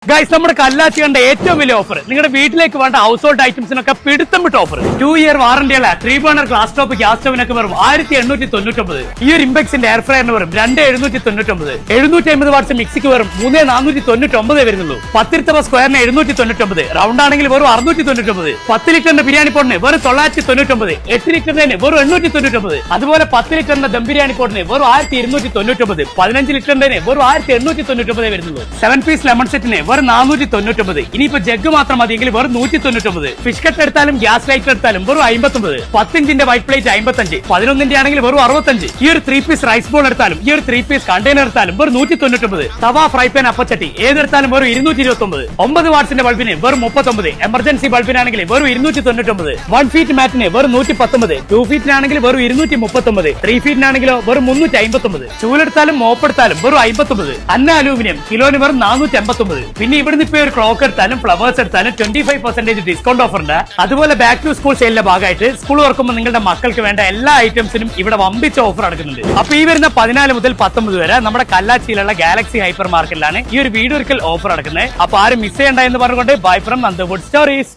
Guys, നമ്മുടെ കല്ലാച്ചി കണ്ട ഏറ്റവും വലിയ ഓഫർ, നിങ്ങളുടെ വീട്ടിലേക്ക് വേണ്ട ഹൗസ് ഹോൾഡ് ഐറ്റംസിനൊക്കെ പിടുത്തം വിട്ട ഓഫർ. 2 ഇയർ വാറന്റിയുള്ള 3 ബർണർ ഗ്ലാസ് ടോപ്പ് ഗ്യാസ് സ്റ്റവിനൊക്കെ വെറും 1899. ഈ ഒരു ഇംപെക്സിന്റെ എയർ ഫ്രയറിന് വെറും 2799. 750 വാട്ട്സ് മിക്സിക്ക് വെറും 3499 വരുന്നുള്ളൂ. 10 ലിറ്റർ സ്ക്വയറിന് 799, റൗണ്ട് ആണെങ്കിൽ വെറും 699. 10 ലിറ്ററിന്റെ ബിരിയാണി പോട്ടിന് വെറും 999. 8 ലിറ്ററിന് വെറും 899. അതുപോലെ 10 ലിറ്ററിന്റെ ദം ബിരിയാണി പോട്ടിന് വെറും 1299. 15 ലിറ്ററിന്റെ വെറും 1899 വരുന്നുള്ളൂ. 7 പീസ് ലെമൺ സെറ്റിന് വെറും 499. ഇനിയിപ്പോ ജഗ് മാത്രം മതിയെങ്കിൽ വെറും 199. ഫിഷ് കട്ട് എടുത്താലും ഗ്യാസ് ലൈറ്റർ എടുത്താലും വെറും 59. 10 ഇഞ്ചിന്റെ വൈറ്റ് പ്ലേറ്റ് 55. 11 ആണെങ്കിൽ വെറും 65. ഈ ഒരു 3 പീസ് റൈസ് ബോൾ എടുത്താലും ഈ ഒരു 3 പീസ് കണ്ടെയ്നർ എടുത്താലും വെറും 199. തവ ഫ്രൈ പാൻ അപ്പച്ചട്ടി ഏതെടുത്താലും വെറും 229. 9 വാട്ട്സിന്റെ ബൾബിന് വെറും 39. എമർജൻസി ബൾബിനാണെങ്കിൽ വെറും 299. 1 ഫീറ്റ് മാറ്റിന് വെറും 119. 2 ഫീറ്റിനാണെങ്കിൽ വെറും 239. 3 ഫീറ്റിനാണെങ്കിലോ വെറും 359. ചൂലെടുത്താലും മോപ്പെടുത്താലും വെറും 59. അന്ന അലൂമിനിയം കിലോന് വെറും 489. പിന്നെ ഇവിടുന്ന് ഇപ്പൊ ഒരു ക്ലോക്ക് എടുത്താലും ഫ്ലവേഴ്സ് എടുത്താലും 25% ഡിസ്കൗണ്ട് ഓഫർ ഉണ്ട്. അതുപോലെ ബാക്ക് ടു സ്കൂൾ സെയിലിന്റെ ഭാഗമായിട്ട് സ്കൂൾ തുറക്കുമ്പോൾ നിങ്ങളുടെ മക്കൾക്ക് വേണ്ട എല്ലാ ഐറ്റംസിനും ഇവിടെ വമ്പിച്ച ഓഫർ നടക്കുന്നുണ്ട്. അപ്പൊ ഈ വരുന്ന 14 മുതൽ 19 വരെ നമ്മുടെ കല്ലാച്ചിയിലുള്ള ഗാലക്സി ഹൈപ്പർ മാർക്കറ്റിലാണ് ഈ ഒരു വീഡിയോ ഒരിക്കൽ ഓഫർ നടക്കുന്നത്. അപ്പൊ ആരും മിസ് ചെയ്യണ്ട എന്ന് പറഞ്ഞുകൊണ്ട് ബൈ ഫ്രം നന്ദവുഡ് സ്റ്റോറീസ്.